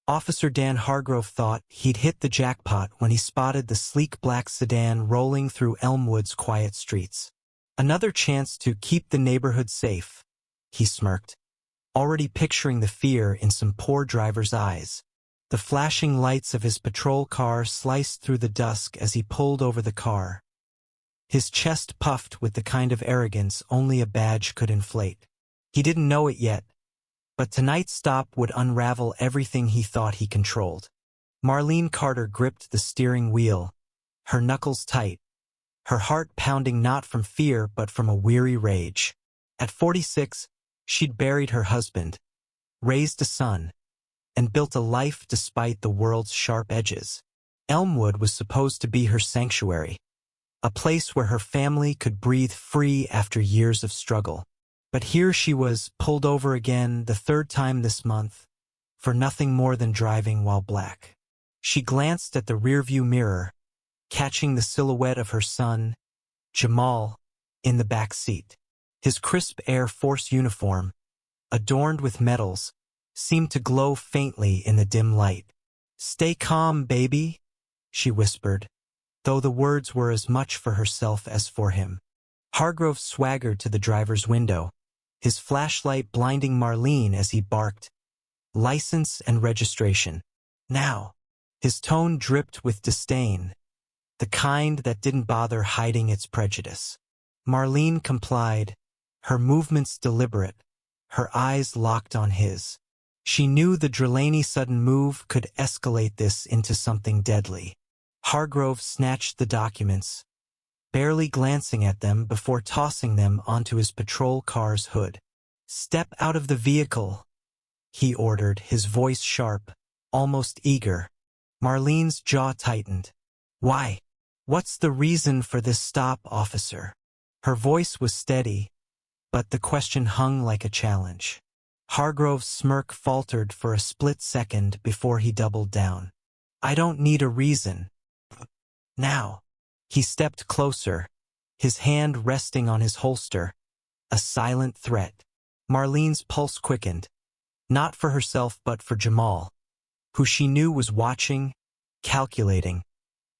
Officer Dan Hargrove thought he'd hit the jackpot when he spotted the sleek black sedan rolling through Elmwood's quiet streets. Another chance to keep the neighborhood safe, he smirked, already picturing the fear in some poor driver's eyes. The flashing lights of his patrol car sliced through the dusk as he pulled over the car. His chest puffed with the kind of arrogance only a badge could inflate. He didn't know it yet, but tonight's stop would unravel everything he thought he controlled. Marlene Carter gripped the steering wheel, her knuckles tight, her heart pounding not from fear but from a weary rage. At 46, she'd buried her husband, raised a son, and built a life despite the world's sharp edges. Elmwood was supposed to be her sanctuary, a place where her family could breathe free after years of struggle. But here she was, pulled over again, the third time this month, for nothing more than driving while black. She glanced at the rearview mirror, catching the silhouette of her son, Jamal, in the back seat. His crisp Air Force uniform, adorned with medals, seemed to glow faintly in the dim light. "Stay calm, baby," she whispered, though the words were as much for herself as for him. Hargrove swaggered to the driver's window, his flashlight blinding Marlene as he barked, "License and registration. Now." His tone dripped with disdain, the kind that didn't bother hiding its prejudice. Marlene complied, her movements deliberate, her eyes locked on his. She knew the Delaney sudden move could escalate this into something deadly. Hargrove snatched the documents, barely glancing at them before tossing them onto his patrol car's hood. "Step out of the vehicle," he ordered, his voice sharp, almost eager. Marlene's jaw tightened. "Why? What's the reason for this stop, officer?" Her voice was steady, but the question hung like a challenge. Hargrove's smirk faltered for a split second before he doubled down. "I don't need a reason. Now." He stepped closer, his hand resting on his holster, a silent threat. Marlene's pulse quickened, not for herself but for Jamal, who she knew was watching, calculating,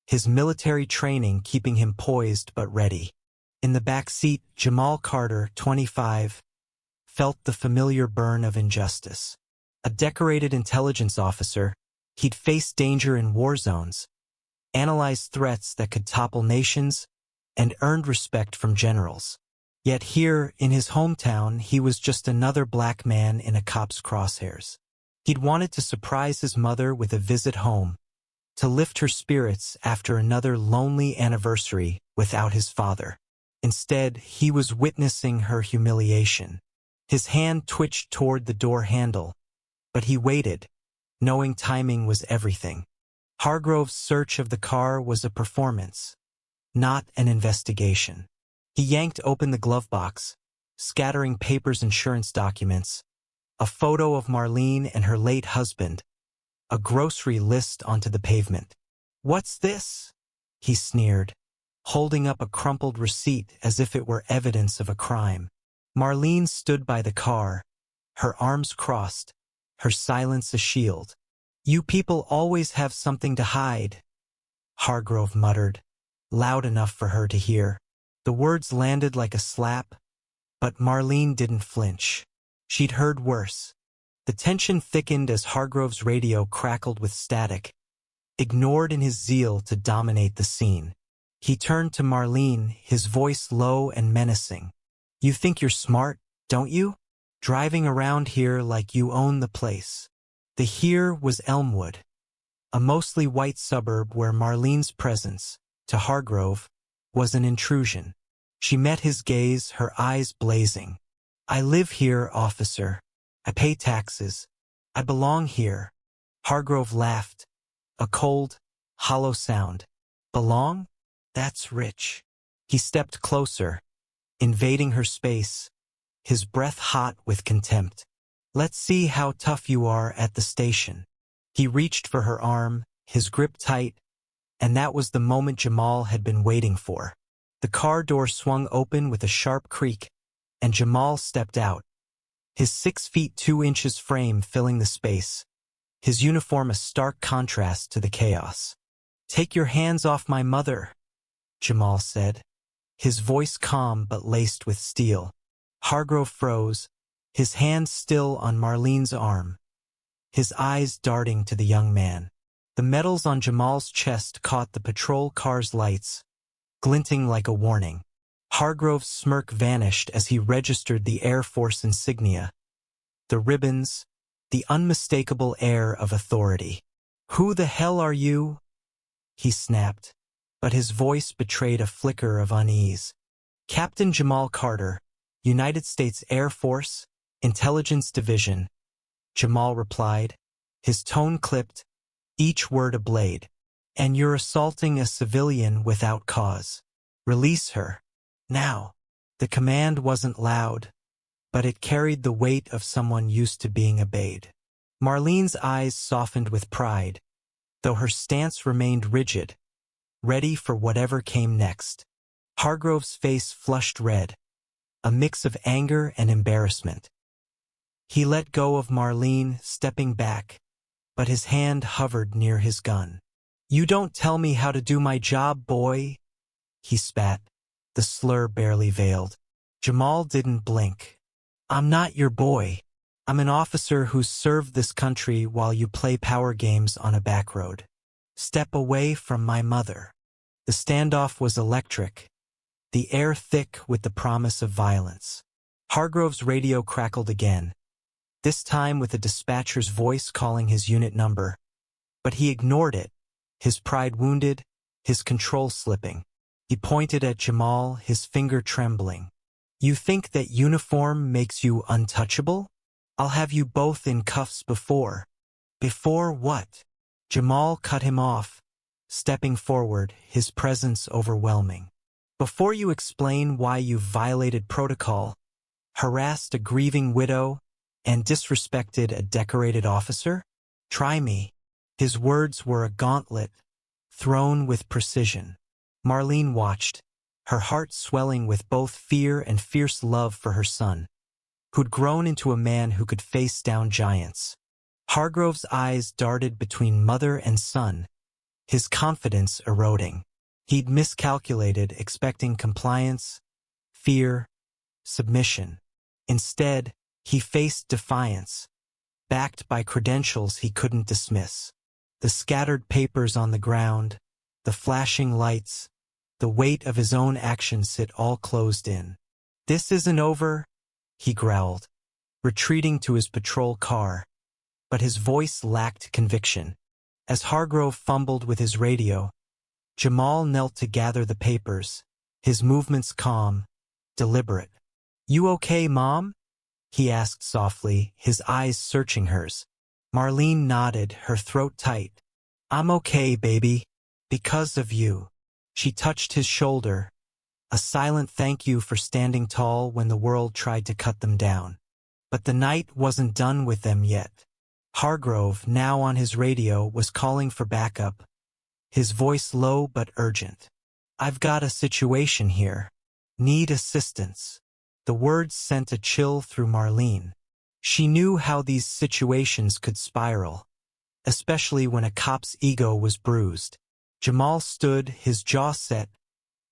his military training keeping him poised but ready. In the back seat, Jamal Carter, 25, felt the familiar burn of injustice. A decorated intelligence officer, he'd faced danger in war zones, analyzed threats that could topple nations, and earned respect from generals. Yet here, in his hometown, he was just another black man in a cop's crosshairs. He'd wanted to surprise his mother with a visit home, to lift her spirits after another lonely anniversary without his father. Instead, he was witnessing her humiliation. His hand twitched toward the door handle, but he waited, knowing timing was everything. Hargrove's search of the car was a performance, not an investigation. He yanked open the glove box, scattering papers, insurance documents, a photo of Marlene and her late husband, a grocery list onto the pavement. "What's this?" he sneered, holding up a crumpled receipt as if it were evidence of a crime. Marlene stood by the car, her arms crossed, her silence a shield. "You people always have something to hide," Hargrove muttered, loud enough for her to hear. The words landed like a slap, but Marlene didn't flinch. She'd heard worse. The tension thickened as Hargrove's radio crackled with static, ignored in his zeal to dominate the scene. He turned to Marlene, his voice low and menacing. "You think you're smart, don't you? Driving around here like you own the place." The here was Elmwood, a mostly white suburb where Marlene's presence, to Hargrove, was an intrusion. She met his gaze, her eyes blazing. "I live here, officer. I pay taxes. I belong here." Hargrove laughed, a cold, hollow sound. "Belong? That's rich." He stepped closer, invading her space, his breath hot with contempt. "Let's see how tough you are at the station." He reached for her arm, his grip tight, and that was the moment Jamal had been waiting for. The car door swung open with a sharp creak, and Jamal stepped out, his 6 feet 2 inches frame filling the space, his uniform a stark contrast to the chaos. "Take your hands off my mother," Jamal said, his voice calm but laced with steel. Hargrove froze, his hand still on Marlene's arm, his eyes darting to the young man. The metals on Jamal's chest caught the patrol car's lights, glinting like a warning. Hargrove's smirk vanished as he registered the Air Force insignia, the ribbons, the unmistakable air of authority. "Who the hell are you?" he snapped, but his voice betrayed a flicker of unease. "Captain Jamal Carter, United States Air Force, Intelligence Division," Jamal replied, his tone clipped, each word a blade. "And you're assaulting a civilian without cause. Release her. Now." The command wasn't loud, but it carried the weight of someone used to being obeyed. Marlene's eyes softened with pride, though her stance remained rigid, ready for whatever came next. Hargrove's face flushed red, a mix of anger and embarrassment. He let go of Marlene, stepping back, but his hand hovered near his gun. "You don't tell me how to do my job, boy," he spat, the slur barely veiled. Jamal didn't blink. "I'm not your boy. I'm an officer who's served this country while you play power games on a back road. Step away from my mother." The standoff was electric, the air thick with the promise of violence. Hargrove's radio crackled again, this time with a dispatcher's voice calling his unit number. But he ignored it, his pride wounded, his control slipping. He pointed at Jamal, his finger trembling. "You think that uniform makes you untouchable? I'll have you both in cuffs before." "Before what?" Jamal cut him off, stepping forward, his presence overwhelming. "Before you explain why you've violated protocol, harassed a grieving widow, and disrespected a decorated officer? Try me." His words were a gauntlet, thrown with precision. Marlene watched, her heart swelling with both fear and fierce love for her son, who'd grown into a man who could face down giants. Hargrove's eyes darted between mother and son, his confidence eroding. He'd miscalculated, expecting compliance, fear, submission. Instead, he faced defiance, backed by credentials he couldn't dismiss. The scattered papers on the ground, the flashing lights, the weight of his own actions it all closed in. "This isn't over," he growled, retreating to his patrol car, but his voice lacked conviction. As Hargrove fumbled with his radio, Jamal knelt to gather the papers, his movements calm, deliberate. "You okay, Mom?" he asked softly, his eyes searching hers. Marlene nodded, her throat tight. "I'm okay, baby. Because of you." She touched his shoulder, a silent thank you for standing tall when the world tried to cut them down. But the night wasn't done with them yet. Hargrove, now on his radio, was calling for backup, his voice low but urgent. "I've got a situation here. Need assistance." The words sent a chill through Marlene. She knew how these situations could spiral, especially when a cop's ego was bruised. Jamal stood, his jaw set,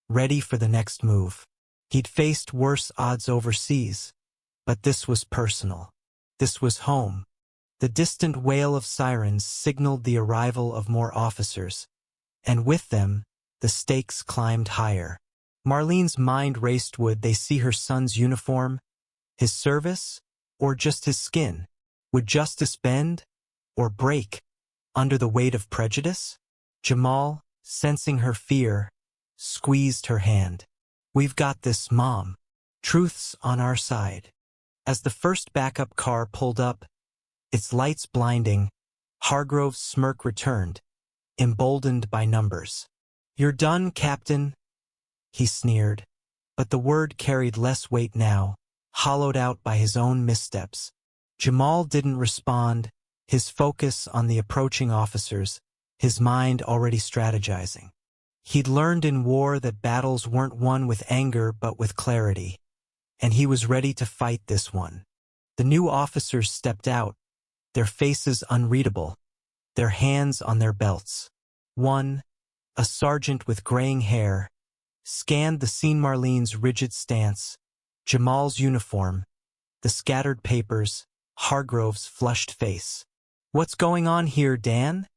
ready for the next move. He'd faced worse odds overseas, but this was personal. This was home. The distant wail of sirens signaled the arrival of more officers, and with them, the stakes climbed higher. Marlene's mind raced. Would they see her son's uniform, his service, or just his skin? Would justice bend, or break, under the weight of prejudice? Jamal, sensing her fear, squeezed her hand. "We've got this, Mom. Truth's on our side." As the first backup car pulled up, its lights blinding, Hargrove's smirk returned, emboldened by numbers. "You're done, Captain," he sneered, but the word carried less weight now, hollowed out by his own missteps. Jamal didn't respond, his focus on the approaching officers, his mind already strategizing. He'd learned in war that battles weren't won with anger but with clarity, and he was ready to fight this one. The new officers stepped out, their faces unreadable, their hands on their belts. One, a sergeant with graying hair, scanned the scene. Marlene's rigid stance, Jamal's uniform, the scattered papers, Hargrove's flushed face. "What's going on here, Dan?"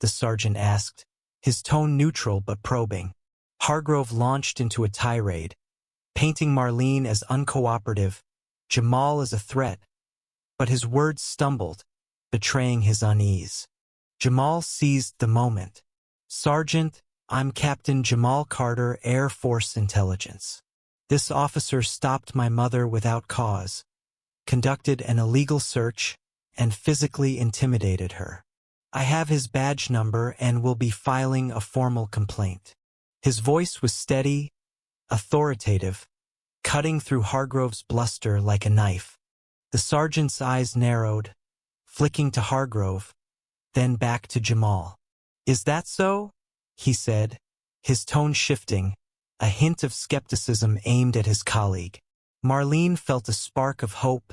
the sergeant asked, his tone neutral but probing. Hargrove launched into a tirade, painting Marlene as uncooperative, Jamal as a threat, but his words stumbled, betraying his unease. Jamal seized the moment. "Sergeant, I'm Captain Jamal Carter, Air Force Intelligence. This officer stopped my mother without cause, conducted an illegal search, and physically intimidated her. I have his badge number and will be filing a formal complaint." His voice was steady, authoritative, cutting through Hargrove's bluster like a knife. The sergeant's eyes narrowed, flicking to Hargrove, then back to Jamal. "Is that so?" he said, his tone shifting, a hint of skepticism aimed at his colleague. Marlene felt a spark of hope,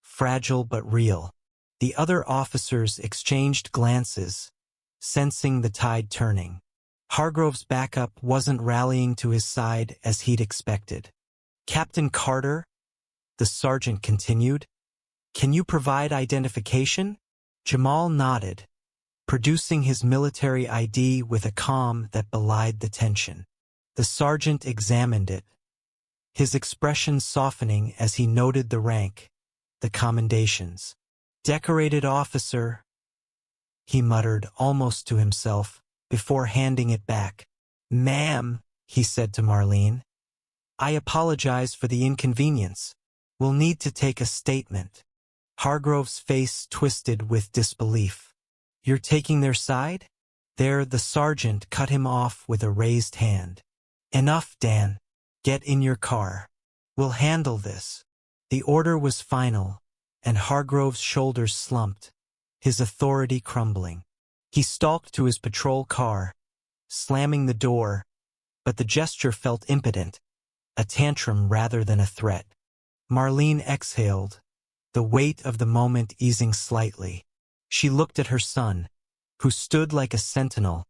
fragile but real. The other officers exchanged glances, sensing the tide turning. Hargrove's backup wasn't rallying to his side as he'd expected. "Captain Carter," the sergeant continued, "can you provide identification?" Jamal nodded, producing his military ID with a calm that belied the tension. The sergeant examined it, his expression softening as he noted the rank, the commendations. "Decorated officer," he muttered almost to himself before handing it back. "Ma'am," he said to Marlene, "I apologize for the inconvenience. We'll need to take a statement." Hargrove's face twisted with disbelief. "You're taking their side?" There, the sergeant cut him off with a raised hand. "Enough, Dan. Get in your car. We'll handle this." The order was final, and Hargrove's shoulders slumped, his authority crumbling. He stalked to his patrol car, slamming the door, but the gesture felt impotent, a tantrum rather than a threat. Marlene exhaled, the weight of the moment easing slightly. She looked at her son, who stood like a sentinel,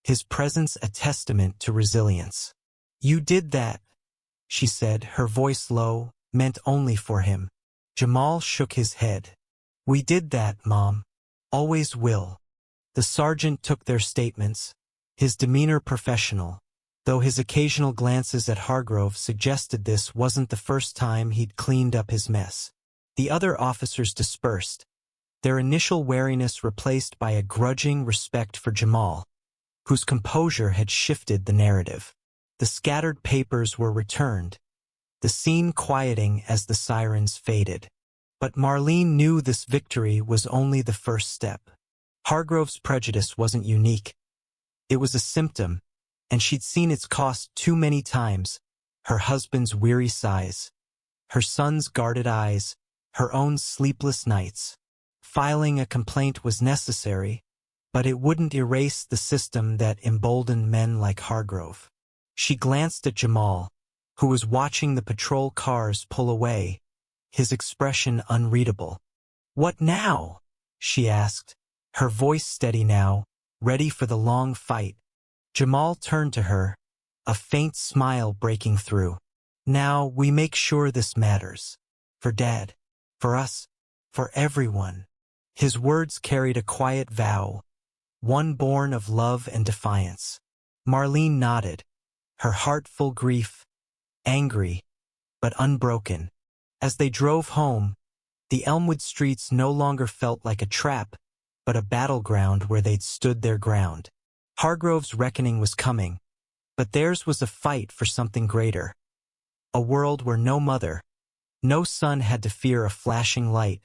his presence a testament to resilience. "You did that," she said, her voice low, meant only for him. Jamal shook his head. "We did that, Mom. Always will." The sergeant took their statements, his demeanor professional, though his occasional glances at Hargrove suggested this wasn't the first time he'd cleaned up his mess. The other officers dispersed, their initial wariness replaced by a grudging respect for Jamal, whose composure had shifted the narrative. The scattered papers were returned, the scene quieting as the sirens faded. But Marlene knew this victory was only the first step. Hargrove's prejudice wasn't unique. It was a symptom, and she'd seen its cost too many times: her husband's weary sighs, her son's guarded eyes, her own sleepless nights. Filing a complaint was necessary, but it wouldn't erase the system that emboldened men like Hargrove. She glanced at Jamal, who was watching the patrol cars pull away, his expression unreadable. "What now?" she asked, her voice steady now, ready for the long fight. Jamal turned to her, a faint smile breaking through. "Now we make sure this matters. For Dad, for us, for everyone." His words carried a quiet vow, one born of love and defiance. Marlene nodded, her heart full grief, angry, but unbroken. As they drove home, the Elmwood streets no longer felt like a trap, but a battleground where they'd stood their ground. Hargrove's reckoning was coming, but theirs was a fight for something greater. A world where no mother, no son had to fear a flashing light,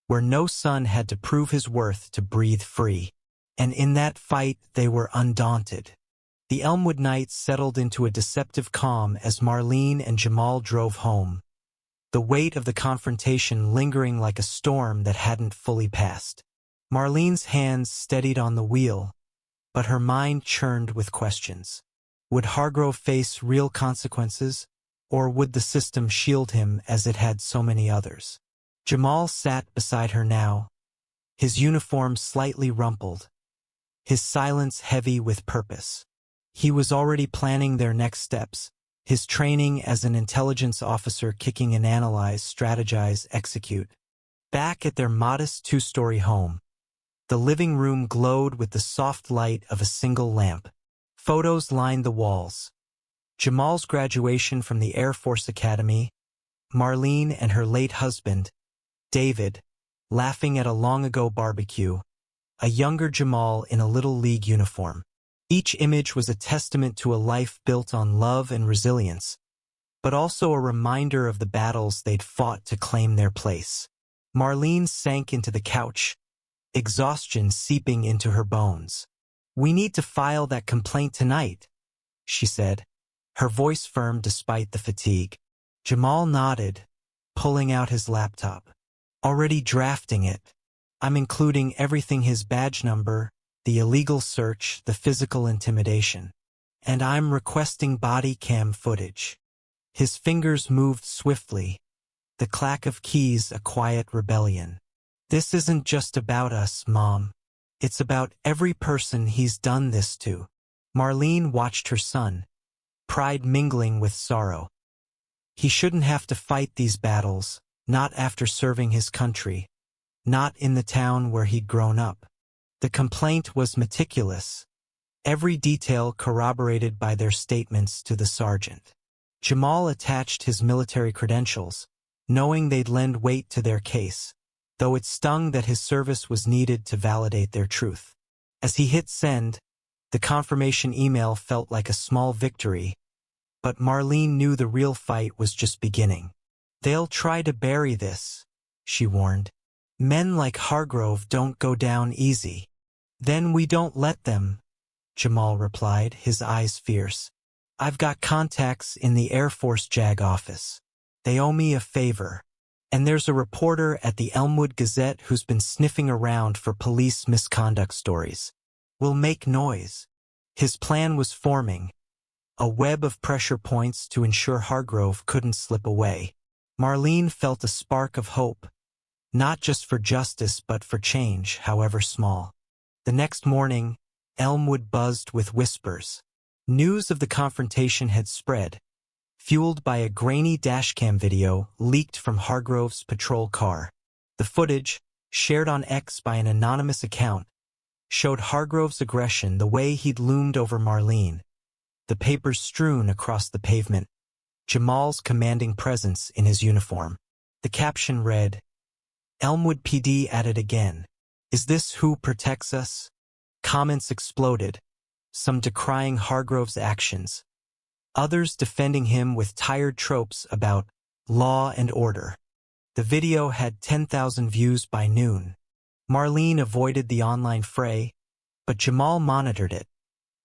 where no son had to prove his worth to breathe free. And in that fight they were undaunted. The Elmwood night settled into a deceptive calm as Marlene and Jamal drove home, the weight of the confrontation lingering like a storm that hadn't fully passed. Marlene's hands steadied on the wheel, but her mind churned with questions. Would Hargrove face real consequences, or would the system shield him as it had so many others? Jamal sat beside her now, his uniform slightly rumpled, his silence heavy with purpose. He was already planning their next steps, his training as an intelligence officer kicking in analyze, strategize, execute. Back at their modest two-story home, the living room glowed with the soft light of a single lamp. Photos lined the walls. Jamal's graduation from the Air Force Academy, Marlene and her late husband, David, laughing at a long-ago barbecue, a younger Jamal in a Little League uniform. Each image was a testament to a life built on love and resilience, but also a reminder of the battles they'd fought to claim their place. Marlene sank into the couch, exhaustion seeping into her bones. "We need to file that complaint tonight," she said, her voice firm despite the fatigue. Jamal nodded, pulling out his laptop. "Already drafting it. I'm including everything: his badge number, the illegal search, the physical intimidation. And I'm requesting body cam footage." His fingers moved swiftly, the clack of keys a quiet rebellion. "This isn't just about us, Mom. It's about every person he's done this to." Marlene watched her son, pride mingling with sorrow. He shouldn't have to fight these battles, not after serving his country, not in the town where he'd grown up. The complaint was meticulous, every detail corroborated by their statements to the sergeant. Jamal attached his military credentials, knowing they'd lend weight to their case, though it stung that his service was needed to validate their truth. As he hit send, the confirmation email felt like a small victory, but Marlene knew the real fight was just beginning. "They'll try to bury this," she warned. "Men like Hargrove don't go down easy." "Then we don't let them," Jamal replied, his eyes fierce. "I've got contacts in the Air Force JAG office. They owe me a favor. And there's a reporter at the Elmwood Gazette who's been sniffing around for police misconduct stories. We'll make noise." His plan was forming, a web of pressure points to ensure Hargrove couldn't slip away. Marlene felt a spark of hope, not just for justice but for change, however small. The next morning, Elmwood buzzed with whispers. News of the confrontation had spread, fueled by a grainy dashcam video leaked from Hargrove's patrol car. The footage, shared on X by an anonymous account, showed Hargrove's aggression the way he'd loomed over Marlene, the papers strewn across the pavement, Jamal's commanding presence in his uniform. The caption read, "Elmwood PD at it again. Is this who protects us?" Comments exploded, some decrying Hargrove's actions, others defending him with tired tropes about law and order. The video had 10,000 views by noon. Marlene avoided the online fray, but Jamal monitored it,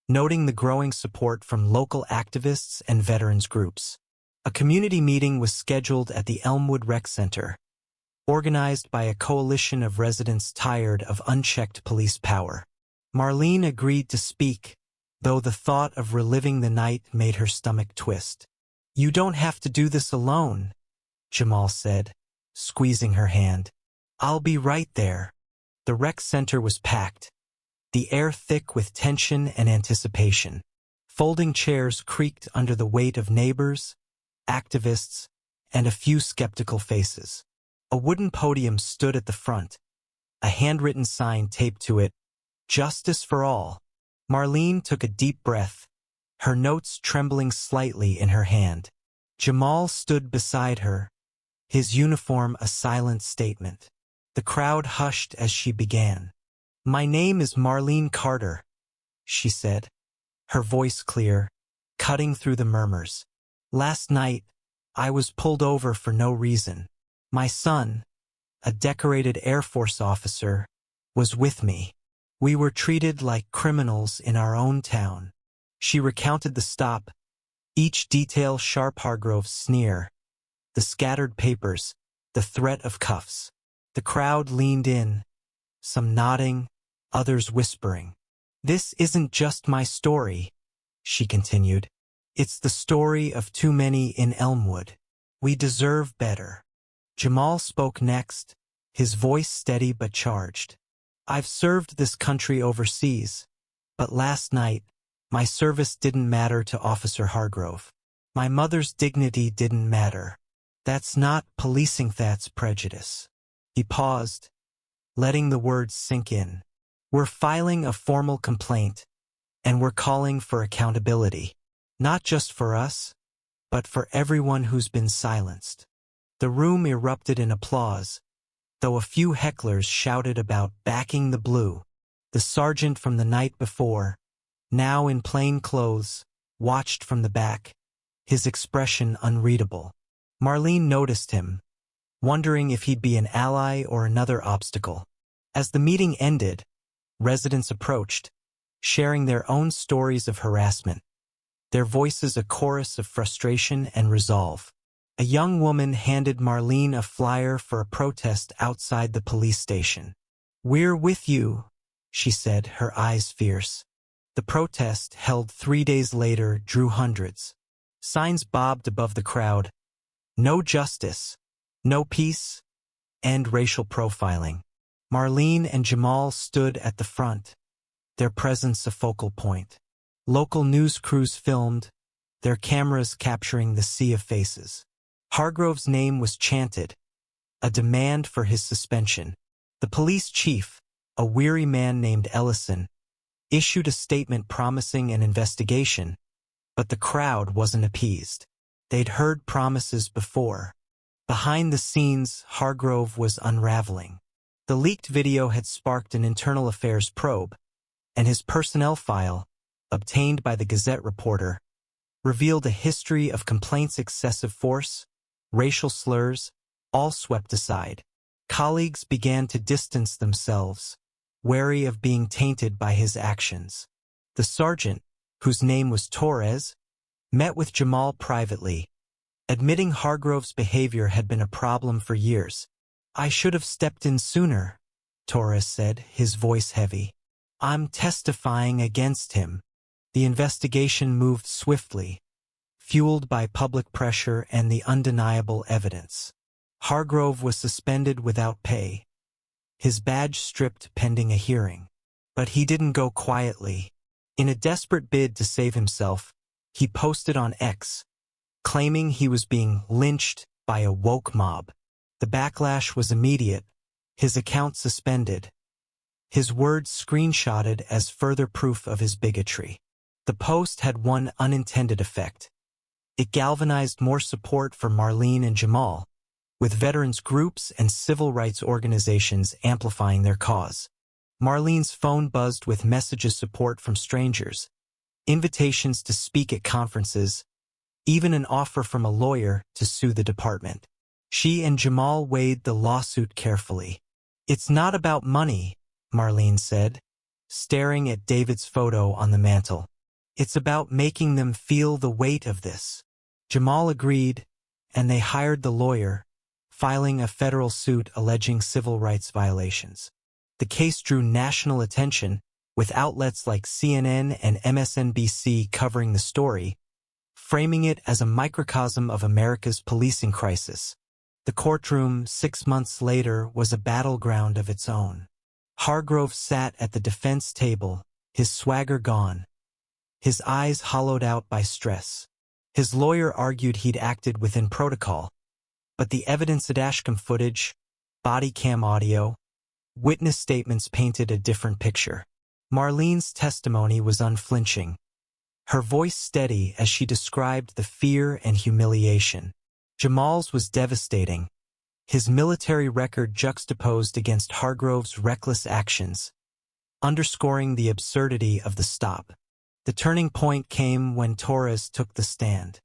noting the growing support from local activists and veterans groups. A community meeting was scheduled at the Elmwood Rec Center, organized by a coalition of residents tired of unchecked police power. Marlene agreed to speak, though the thought of reliving the night made her stomach twist. "You don't have to do this alone," Jamal said, squeezing her hand. "I'll be right there." The rec center was packed, the air thick with tension and anticipation. Folding chairs creaked under the weight of neighbors, activists, and a few skeptical faces. A wooden podium stood at the front, a handwritten sign taped to it, "Justice for All." Marlene took a deep breath, her notes trembling slightly in her hand. Jamal stood beside her, his uniform a silent statement. The crowd hushed as she began. "My name is Marlene Carter," she said, her voice clear, cutting through the murmurs. "Last night, I was pulled over for no reason. My son, a decorated Air Force officer, was with me. We were treated like criminals in our own town." She recounted the stop, each detail sharp Hargrove's sneer, the scattered papers, the threat of cuffs. The crowd leaned in, some nodding, others whispering. "This isn't just my story," she continued. "It's the story of too many in Elmwood. We deserve better." Jamal spoke next, his voice steady but charged. I've served this country overseas, but last night, my service didn't matter to Officer Hargrove. My mother's dignity didn't matter. That's not policing, that's prejudice." He paused, letting the words sink in. "We're filing a formal complaint, and we're calling for accountability. Not just for us, but for everyone who's been silenced." The room erupted in applause, though a few hecklers shouted about backing the blue. The sergeant from the night before, now in plain clothes, watched from the back, his expression unreadable. Marlene noticed him, wondering if he'd be an ally or another obstacle. As the meeting ended, residents approached, sharing their own stories of harassment, their voices a chorus of frustration and resolve. A young woman handed Marlene a flyer for a protest outside the police station. "We're with you," she said, her eyes fierce. The protest, held 3 days later, drew hundreds. Signs bobbed above the crowd. "No justice, no peace, end racial profiling." Marlene and Jamal stood at the front, their presence a focal point. Local news crews filmed, their cameras capturing the sea of faces. Hargrove's name was chanted, a demand for his suspension. The police chief, a weary man named Ellison, issued a statement promising an investigation, but the crowd wasn't appeased. They'd heard promises before. Behind the scenes, Hargrove was unraveling. The leaked video had sparked an internal affairs probe, and his personnel file, obtained by the Gazette reporter, revealed a history of complaints, excessive force, racial slurs, all swept aside. Colleagues began to distance themselves, wary of being tainted by his actions. The sergeant, whose name was Torres, met with Jamal privately, admitting Hargrove's behavior had been a problem for years. "I should have stepped in sooner," Torres said, his voice heavy. "I'm testifying against him." The investigation moved swiftly, fueled by public pressure and the undeniable evidence. Hargrove was suspended without pay, his badge stripped pending a hearing. But he didn't go quietly. In a desperate bid to save himself, he posted on X, claiming he was being lynched by a woke mob. The backlash was immediate, his account suspended, his words screenshotted as further proof of his bigotry. The post had one unintended effect. It galvanized more support for Marlene and Jamal, with veterans groups and civil rights organizations amplifying their cause. Marlene's phone buzzed with messages of support from strangers, invitations to speak at conferences, even an offer from a lawyer to sue the department. She and Jamal weighed the lawsuit carefully. "It's not about money," Marlene said, staring at David's photo on the mantel. "It's about making them feel the weight of this." Jamal agreed, and they hired the lawyer, filing a federal suit alleging civil rights violations. The case drew national attention, with outlets like CNN and MSNBC covering the story, framing it as a microcosm of America's policing crisis. The courtroom, 6 months later, was a battleground of its own. Hargrove sat at the defense table, his swagger gone, his eyes hollowed out by stress. His lawyer argued he'd acted within protocol, but the evidence, dashcam footage, body cam audio, witness statements painted a different picture. Marlene's testimony was unflinching, her voice steady as she described the fear and humiliation. Jamal's was devastating, his military record juxtaposed against Hargrove's reckless actions, underscoring the absurdity of the stop. The turning point came when Torres took the stand.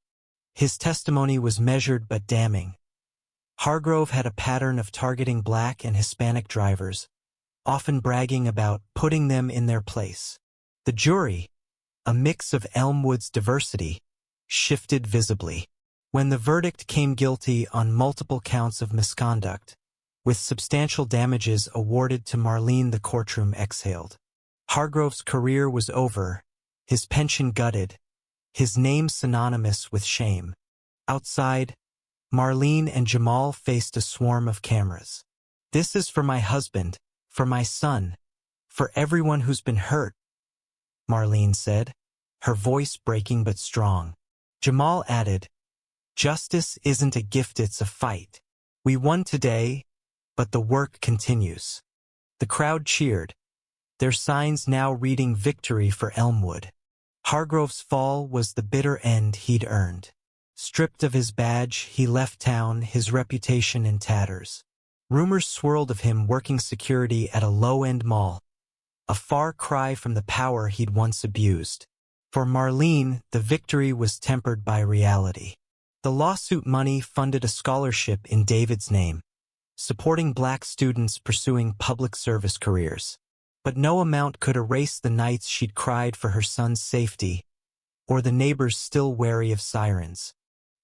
His testimony was measured but damning. Hargrove had a pattern of targeting Black and Hispanic drivers, often bragging about putting them in their place. The jury, a mix of Elmwood's diversity, shifted visibly. When the verdict came guilty on multiple counts of misconduct, with substantial damages awarded to Marlene, the courtroom exhaled. Hargrove's career was over, his pension gutted, his name synonymous with shame. Outside, Marlene and Jamal faced a swarm of cameras. "This is for my husband, for my son," For everyone who's been hurt, Marlene said, her voice breaking but strong. Jamal added, justice isn't a gift, it's a fight. We won today, but the work continues. The crowd cheered, their signs now reading victory for Elmwood. Hargrove's fall was the bitter end he'd earned. Stripped of his badge, he left town, his reputation in tatters. Rumors swirled of him working security at a low-end mall, a far cry from the power he'd once abused. For Marlene, the victory was tempered by reality. The lawsuit money funded a scholarship in David's name, supporting black students pursuing public service careers. But no amount could erase the nights she'd cried for her son's safety, or the neighbors still wary of sirens.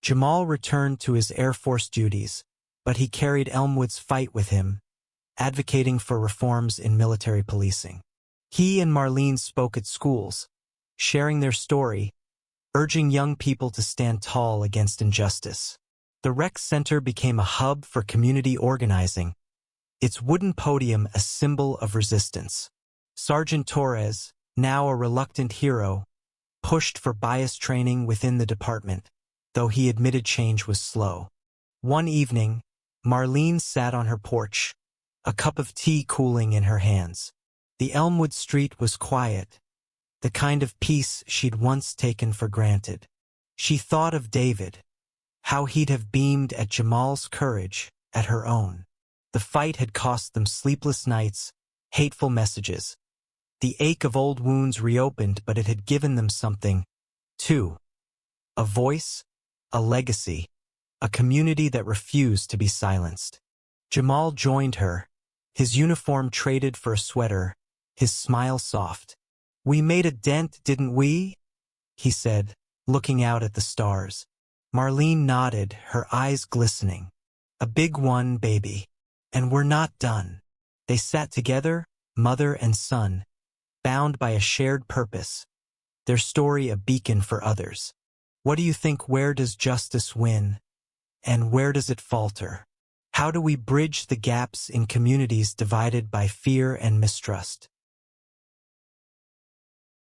Jamal returned to his Air Force duties, but he carried Elmwood's fight with him, advocating for reforms in military policing. He and Marlene spoke at schools, sharing their story, urging young people to stand tall against injustice. The rec center became a hub for community organizing, its wooden podium a symbol of resistance. Sergeant Torres, now a reluctant hero, pushed for bias training within the department, though he admitted change was slow. One evening, Marlene sat on her porch, a cup of tea cooling in her hands. The Elmwood street was quiet, the kind of peace she'd once taken for granted. She thought of David, how he'd have beamed at Jamal's courage, at her own. The fight had cost them sleepless nights, hateful messages. The ache of old wounds reopened, but it had given them something, too. A voice, a legacy, a community that refused to be silenced. Jamal joined her, his uniform traded for a sweater, his smile soft. We made a dent, didn't we? He said, looking out at the stars. Marlene nodded, her eyes glistening. A big one, baby. And we're not done. They sat together, mother and son, bound by a shared purpose, their story a beacon for others. What do you think? Where does justice win? And where does it falter? How do we bridge the gaps in communities divided by fear and mistrust?